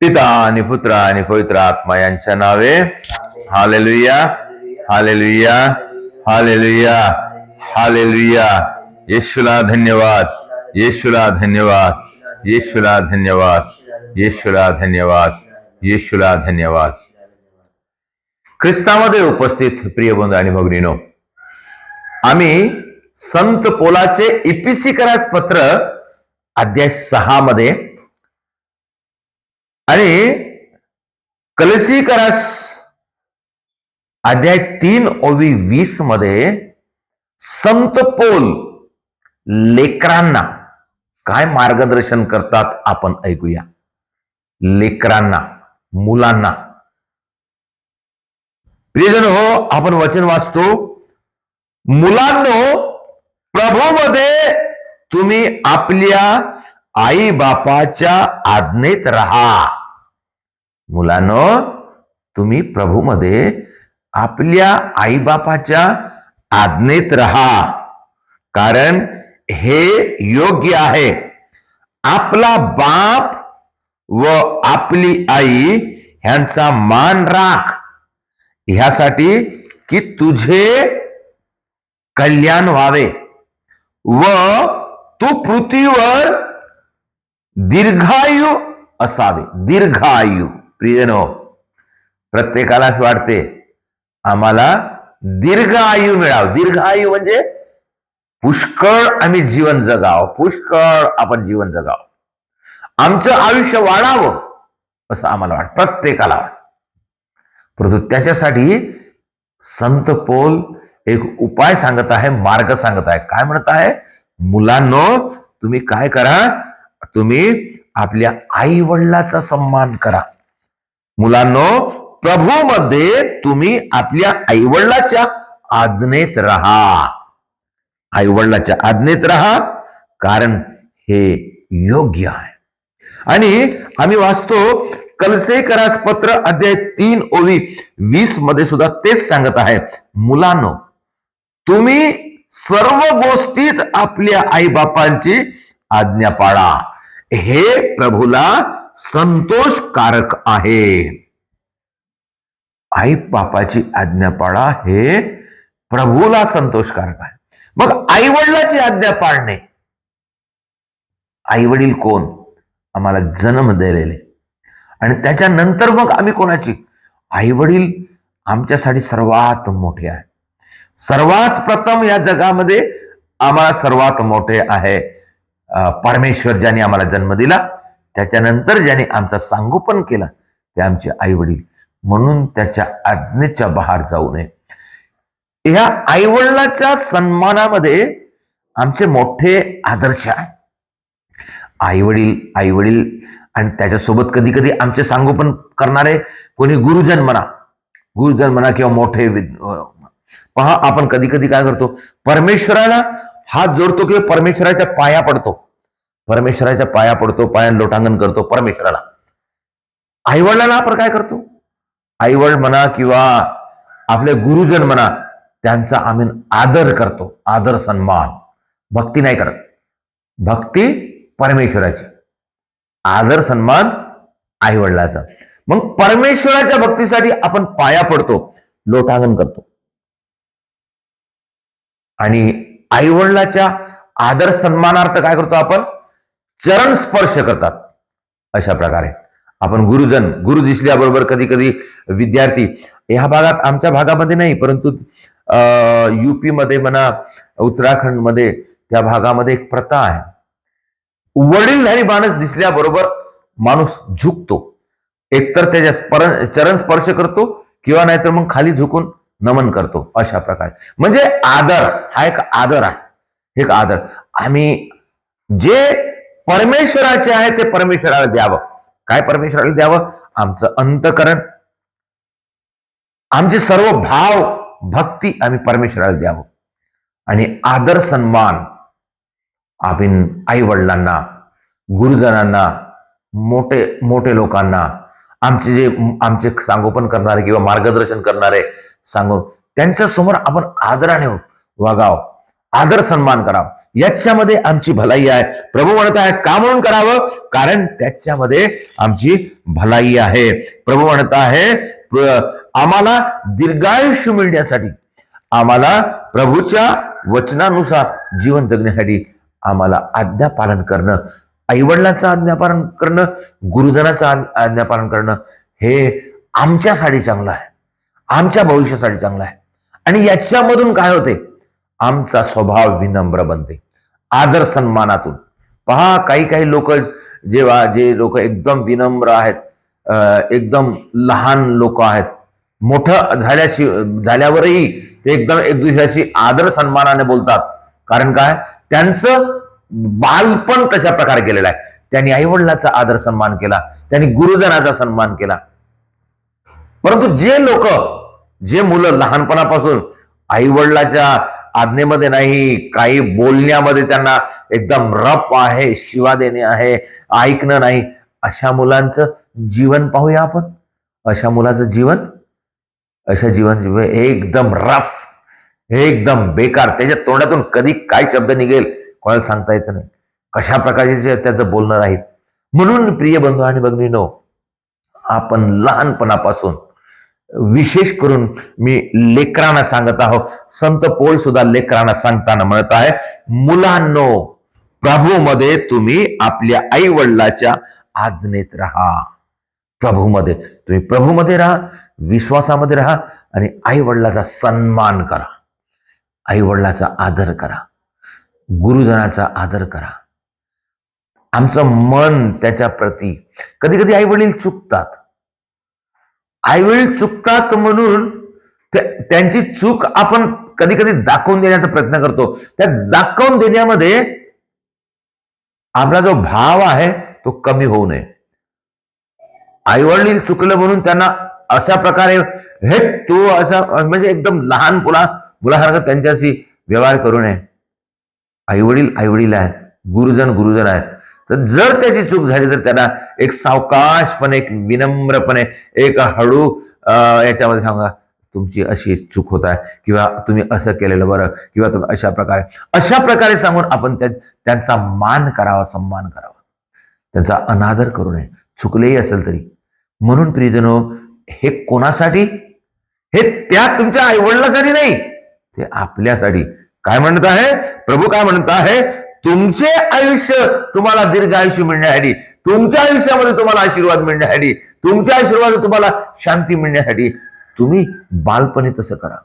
पिता आणि पुत्र आणि पवित्र आत्मा यांच्या नावे. Hallelujah, hallelujah, hallelujah, hallelujah. येशूला धन्यवाद, येशूला धन्यवाद, येशूला धन्यवाद, येशूला धन्यवाद, येशूला धन्यवाद. ख्रिस्तामध्ये उपस्थित प्रिय बंधू आणि भगिनीनो, आम्ही संत पोलाचे इपिसिकरास पत्र अध्याय 6 मध्ये आणि कलसीकरास अध्याय 3 ओवी 20 मध्ये संत पोल लेकरांना काय मार्गदर्शन करतात आपण ऐकूया. लेकरांना, मुलांना. प्रियजन हो, आपण वचन वाचतो, मुलांनो प्रभूमध्ये तुम्ही आपल्या आई बापाच्या आज्ञेत राहा. मुलांनो तुम्ही प्रभूमध्ये आपल्या आई बापाच्या आज्ञेत राहा, कारण हे योग्य आहे. आपला बाप व आपली आई ह्यांचा मान राख, ह्यासाठी की तुझे कल्याण व्हावे व तू पृथ्वीवर दीर्घायू असावे. दीर्घायू. प्रियनो, प्रत्येकालाच वाटते आम्हाला दीर्घ आयु मिळावं. दीर्घ आयु म्हणजे पुष्कळ आम्ही जीवन जगावं, पुष्कळ आपण जीवन जगावं, आमचं आयुष्य वाढावं असं आम्हाला वाटतं, प्रत्येकाला वाटतं. परंतु त्याच्यासाठी संत पोल एक उपाय सांगत आहे, मार्ग सांगत आहे. काय म्हणत आहे? मुलांनो तुम्ही काय करा, तुम्ही आपल्या आई वडिलाचा सन्मान करा. मुलांनो प्रभूमध्ये तुम्ही आपल्या आई वडिलाच्या आज्ञेत राहा. आई वडिलाच्या आज्ञेत राहा, कारण हे योग्य आहे. आणि आम्ही वाचतो कलसेकरास पत्र अध्याय 3 ओवी 20 मध्ये सुद्धा तेच सांगत आहे. मुलांनो तुम्ही सर्व गोष्टीत आपल्या आई बापांची आज्ञा पाळा, हे प्रभूला संतोषकारक आहे. आई बापाची आज्ञा पाळा हे प्रभूला संतोषकारक आहे. मग आई वडिलाची आज्ञा पाळणे. आई वडील कोण? आम्हाला जन्म दिलेले, आणि त्याच्यानंतर मग आम्ही कोणाची? आई वडील आमच्यासाठी सर्वात मोठे आहे. सर्वात प्रथम या जगामध्ये आम्हाला सर्वात मोठे आहे परमेश्वर, ज्याने आम्हाला जन्म दिला. त्याच्यानंतर ज्याने आमचा संगोपन केला ते आमचे आई वडील. म्हणून त्याच्या आज्ञेच्या बाहेर जाऊ नये. ह्या आई वडिलाच्या सन्मानामध्ये आमचे मोठे आदर्श आहे. आई वडील आणि त्याच्यासोबत कधी कधी आमचे संगोपन करणारे कोणी गुरुजन म्हणा किंवा मोठे पहा, आपण कधी कधी काय करतो, परमेश्वराला हात जोडतो किंवा परमेश्वराच्या पाया पडतो, पायात लोटांगण करतो परमेश्वराला. आईवडिलांना आपण काय करतो? आईवडील म्हणा किंवा आपले गुरुजन म्हणा, त्यांचा आम्ही आदर करतो, आदर सन्मान. भक्ती नाही करत, भक्ती परमेश्वराची, आदर सन्मान आई वडिलाचा. मग परमेश्वराच्या भक्तीसाठी आपण पाया पडतो, लोटांगण करतो, आणि आई वडिलाच्या आदर सन्मानार्थ काय करतो आपण? चरण स्पर्श करतात. अशा प्रकारे आपण गुरु दिसल्याबरोबर कधी कधी विद्यार्थी, ह्या भागात, आमच्या भागामध्ये नाही, परंतु युपी मध्ये म्हणा, उत्तराखंड मध्ये, त्या भागामध्ये एक प्रथा आहे, वडीलधारी माणूस दिसल्याबरोबर माणूस झुकतो. एकतर त्याच्या चरण स्पर्श करतो किंवा नाहीतर मग खाली झुकून नमन करतो. अशा प्रकारे म्हणजे आदर, हा एक आदर आहे, एक आदर. आम्ही जे परमेश्वराचे आहे ते परमेश्वराला द्यावं. काय परमेश्वराला द्यावं? आमचं अंतःकरण, आमचे सर्व भाव, भक्ती आम्ही परमेश्वराला द्यावं. आणि आदर सन्मान आपण आई वडिलांना, गुरुजनांना, मोठे लोकांना, आमचे संगोपन करणारे किंवा मार्गदर्शन करणारे त्यांच्या समोर आपण आदराने वागावं. आदर सन्मान करावा, याच्यामध्ये आमची भलाई आहे. प्रभू म्हणत आहे का म्हणून करावं, कारण त्याच्यामध्ये आमची भलाई आहे. प्रभू म्हणत आहे आम्हाला दीर्घायुष्य मिळण्यासाठी, आम्हाला प्रभूच्या वचनानुसार जीवन जगण्यासाठी आम्हाला आज्ञा पालन करणं, आईवडिलांचं आज्ञापालन करणं, गुरुजनाचं आज्ञापालन करणं हे आमच्यासाठी चांगलं आहे, आमच्या भविष्यासाठी चांगलं आहे. आणि याच्यामधून काय होते, आमचा स्वभाव विनम्र बनते, आदर सन्मानातून. पहा काही काही लोक जेव्हा जे लोक एकदम विनम्र आहेत, एकदम लहान लोक आहेत, मोठं झाल्यावरही ते एकदम एक दुसऱ्याशी आदर सन्मानाने बोलतात. कारण काय, त्यांचं बालपण तशा प्रकारे केलेलं आहे. त्यांनी आईवडिलाचा आदर सन्मान केला, त्यांनी गुरुजनाचा सन्मान केला. परंतु जे मुलं लहानपणापासून आईवडिलाच्या आज्ञेमध्ये नाही, काही बोलण्यामध्ये त्यांना एकदम रफ आहे, शिवा देणे आहे, ऐकणं नाही, अशा मुलांचं जीवन पाहूया आपण. अशा मुलाचं जीवन एकदम रफ, एकदम बेकार. त्याच्या तोंडातून कधी काय शब्द निघेल कोणाला सांगता येत नाही, कशा प्रकारचे त्याचं बोलणं राहील. म्हणून प्रिय बंधू आणि भगिनींनो, आपण लहानपणापासून, विशेष करून मी लेकरांना सांगत आहोत, संत पौल सुद्धा लेकरांना सांगताना म्हणत आहे, मुलांनो प्रभूमध्ये तुम्ही आपल्या आई वडिलाच्या आज्ञेत राहा. प्रभूमध्ये तुम्ही प्रभूमध्ये राहा, विश्वासामध्ये राहा आणि आई वडिलाचा सन्मान करा, आई वडिलाचा आदर करा, गुरुजनाचा आदर करा. आमचं मन त्याच्या प्रती, कधी कधी आई वडील चुकतात, आईवडील चुकतात म्हणून त्यांची चूक आपण कधी कधी दाखवून देण्याचा प्रयत्न करतो. त्या दाखवून देण्यामध्ये आपला जो भाव आहे तो कमी होऊ नये. आईवडील चुकलं म्हणून त्यांना अशा प्रकारे हे तू असा म्हणजे एकदम लहान मुलासारखं त्यांच्याशी व्यवहार करू नये. आईवडील आहेत, गुरुजन आहेत. तर जर त्याची चूक झाली तर त्यांना एक सावकाशपणे, एक विनम्रपणे, एक हळू याच्यामध्ये सांगा, तुमची अशी चूक होत आहे, किंवा तुम्ही असं केलेलं बरं, किंवा तुम्ही अशा प्रकारे सांगून आपण त्यांचा मान करावा, सन्मान करावा, त्यांचा अनादर करू नये, चुकलेही असेल तरी. म्हणून प्रियजनो, हे कोणासाठी, हे त्या तुमच्या आईवडिलांसाठी नाही, ते आपल्यासाठी. काय म्हणत आहे प्रभू, काय म्हणत आहे, तुमचे आयुष्य तुम्हाला दीर्घ आयुष्य मिळण्यासाठी, तुमच्या आयुष्यामध्ये तुम्हाला आशीर्वाद मिळण्यासाठी, तुमच्या आशीर्वाद तुम्हाला शांती मिळण्यासाठी तुम्ही बालपणी तसं करा.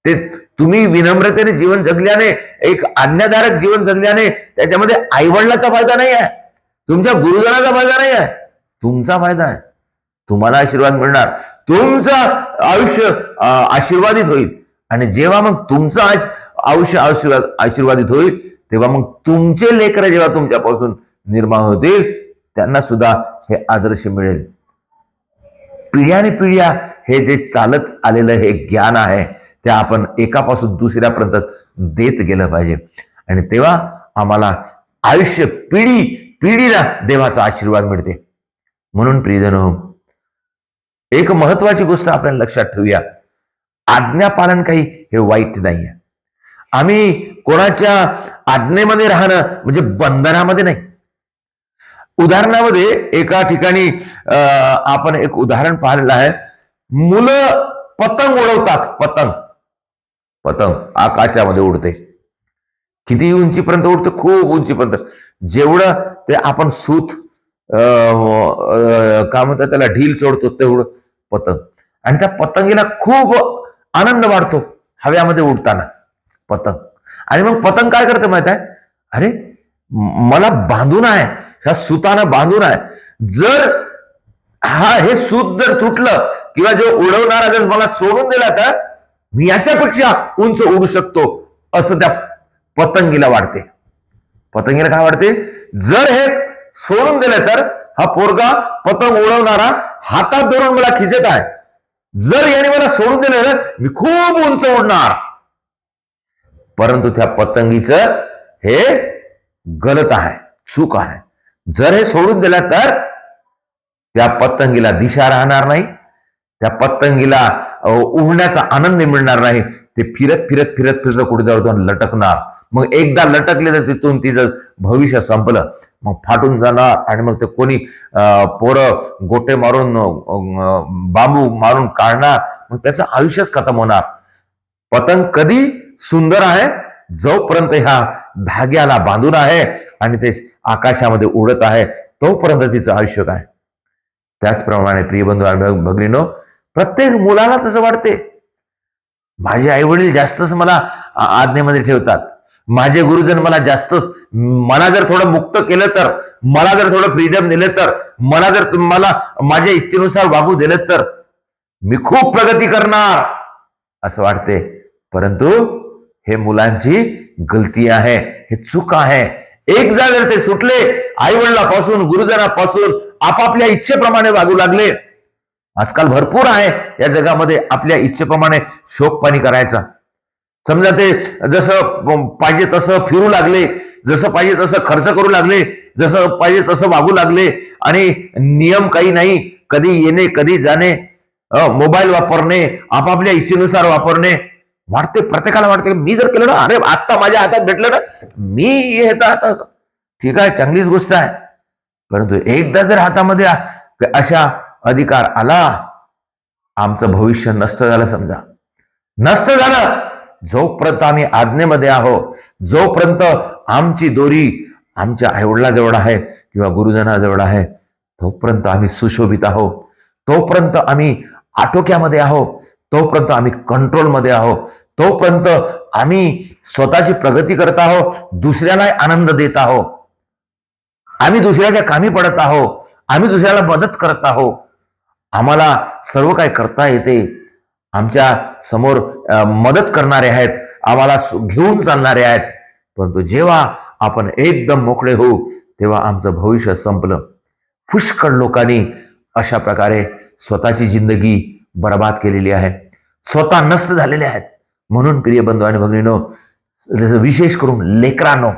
ते तुम्ही विनम्रतेने जीवन जगल्याने, एक आज्ञाधारक जीवन जगल्याने त्याच्यामध्ये आईवडिलाचा फायदा नाही आहे, तुमच्या गुरुजनाचा फायदा नाही आहे, तुमचा फायदा आहे. तुम्हाला आशीर्वाद मिळणार, तुमचं आयुष्य आशीर्वादित होईल. आणि जेव्हा मग तुमचं आयुष्य आशीर्वादित होईल, तेव्हा मग तुमचे लेकरं जेव्हा तुमच्यापासून निर्माण होतील, त्यांना सुद्धा हे आदर्श मिळेल. पिढ्याने पिढ्या हे जे चालत आलेलं हे ज्ञान आहे, ते आपण एकापासून दुसऱ्यापर्यंत देत गेलं पाहिजे. आणि तेव्हा आम्हाला आयुष्य पिढीला देवाचा आशीर्वाद मिळते. म्हणून प्रियजनो, एक महत्वाची गोष्ट आपल्याला लक्षात ठेवूया, आज्ञापालन काही हे वाईट नाहीये. आम्ही कोणाच्या आज्ञेमध्ये राहणं म्हणजे बंधनामध्ये नाही. उदाहरणामध्ये एका ठिकाणी आपण एक उदाहरण पाहिलेलं आहे. मुलं पतंग उडवतात, पतंग आकाशामध्ये उडते. किती उंचीपर्यंत उडते, खूप उंचीपर्यंत. जेवढं ते आपण सूत काय म्हणतात त्याला, ढील सोडतो तेवढं पतंग. आणि त्या पतंगीला खूप आनंद वाटतो हव्यामध्ये उडताना पतंग. आणि मग पतंग काय करते माहित आहे, अरे मला बांधून आहे, ह्या सुतानं बांधून आहे, जर हे सूत जर तुटलं किंवा जो उडवणारा जर मला सोडून दिला तर मी याच्यापेक्षा उंच उडू शकतो, असं त्या पतंगीला वाटते. पतंगीला काय वाटते, जर हे सोडून दिलं तर हा पोरगा पतंग उडवणारा हातात धरून मला खिचत आहे, जर याने मला सोडून दिलं तर मी खूप उंच उडणार. परंतु त्या पतंगीचं हे गलत आहे, चूक आहे. जर हे सोडून दिलं तर त्या पतंगीला दिशा राहणार नाही, त्या पतंगीला उडण्याचा आनंद मिळणार नाही. ते फिरत फिरत फिरत फिरत कुठे जाऊन लटकणार. मग एकदा लटकले तर तिथून तिचं भविष्य संपलं. मग फाटून जाणार आणि मग ते कोणी पोरं गोटे मारून बांबू मारून काढणार. मग त्याचं आयुष्यच खतम होणार. पतंग कधी सुंदर आहे जोपर्यंत ह्या धाग्याला बांधून आहे आणि ते आकाशामध्ये उडत आहे तोपर्यंत तिचं आयुष्य काय. त्याचप्रमाणे प्रिय बंधू आणि भगिनीनो, प्रत्येक मुलाला तसं वाटते माझे आई वडील जास्तच मला आज्ञेमध्ये ठेवतात, माझे गुरुजन मला जास्तच, मला जर थोडं मुक्त केलं तर, मला जर थोडं फ्रीडम दिलं तर, मला जर मला माझ्या इच्छेनुसार वागू दिलं तर मी खूप प्रगती करणार असं वाटते. परंतु हे मुलांची गलती आहे, हे चूक आहे. एकदा जर ते सुटले आई वडिलापासून गुरुजनापासून आपापल्या इच्छेप्रमाणे वागू लागले. आजकाल भरपूर आहे या जगामध्ये आपल्या इच्छेप्रमाणे शोक पाणी करायचा. समजा ते जसं पाहिजे तसं फिरू लागले, जसं पाहिजे तसं खर्च करू लागले, जसं पाहिजे तसं वागू लागले आणि नियम काही नाही, कधी येणे कधी जाणे, मोबाईल वापरणे, आपापल्या इच्छेनुसार वापरणे. वाटते प्रत्येकाला वाटते मी जर केलं ना, अरे आत्ता माझ्या हातात भेटलं ना, मी येत आता ठीक आहे, चांगलीच गोष्ट आहे. परंतु एकदा जर हातामध्ये अशा अधिकार आला, आमचं भविष्य नष्ट झालं. समजा नष्ट झालं. जोपर्यंत आम्ही आज्ञेमध्ये आहोत, जोपर्यंत आमची दोरी आमच्या आईवडिलाजवळ आहे किंवा गुरुजनाजवळ आहे, तोपर्यंत आम्ही सुशोभित आहोत, तोपर्यंत आम्ही आटोक्यामध्ये आहोत, तोपर्यंत आम्ही कंट्रोलमध्ये आहोत, तोपर्यंत आम्ही स्वतःची प्रगती करत आहोत, दुसऱ्याला आनंद देत आहोत, आम्ही दुसऱ्याच्या कामी पडत आहोत, आम्ही दुसऱ्याला मदत करत आहोत. आम्हाला सर्व काही करता येते. आमच्या समोर मदत करणारे आहेत, आम्हाला घेऊन चालणारे आहेत. परंतु जेव्हा आपण एकदम मोकळे होऊ तेव्हा आमचं भविष्य संपलं. पुष्कळ लोकांनी अशा प्रकारे स्वतःची जिंदगी बर्बाद केलेली आहे, स्वतः नष्ट झालेले आहेत. म्हणून प्रिय बंधू आणि भगिनीनो, विशेष करून लेकरांनो,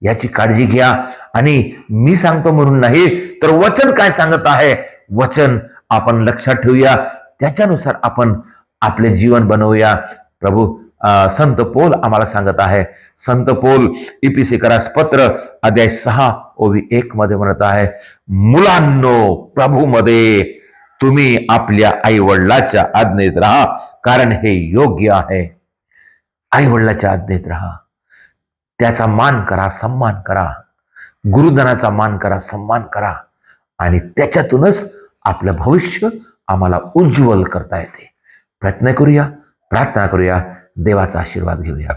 याची काळजी घ्या. आणि मी सांगतो म्हणून नाही, तर वचन काय सांगत आहे, वचन आपण लक्षात ठेवूया, त्याच्यानुसार आपण आपले जीवन बनवूया. प्रभू संत पौल आम्हाला सांगत आहे. संत पौल इफिसिकरास पत्र अध्याय 6 ओवी 1 मध्ये म्हणत आहे, मुलांनो प्रभूमध्ये तुम्ही आपल्या आई वडिलाच्या आज्ञेत राहा, कारण हे योग्य आहे. आई वडिलाच्या आज्ञेत राहा, त्याचा मान करा, सन्मान करा, गुरुजनाचा मान करा, सन्मान करा, आणि त्याच्यातूनच आपलं भविष्य आम्हाला उज्ज्वल करता येते. प्रयत्न करूया, प्रार्थना करूया, देवाचा आशीर्वाद घेऊया.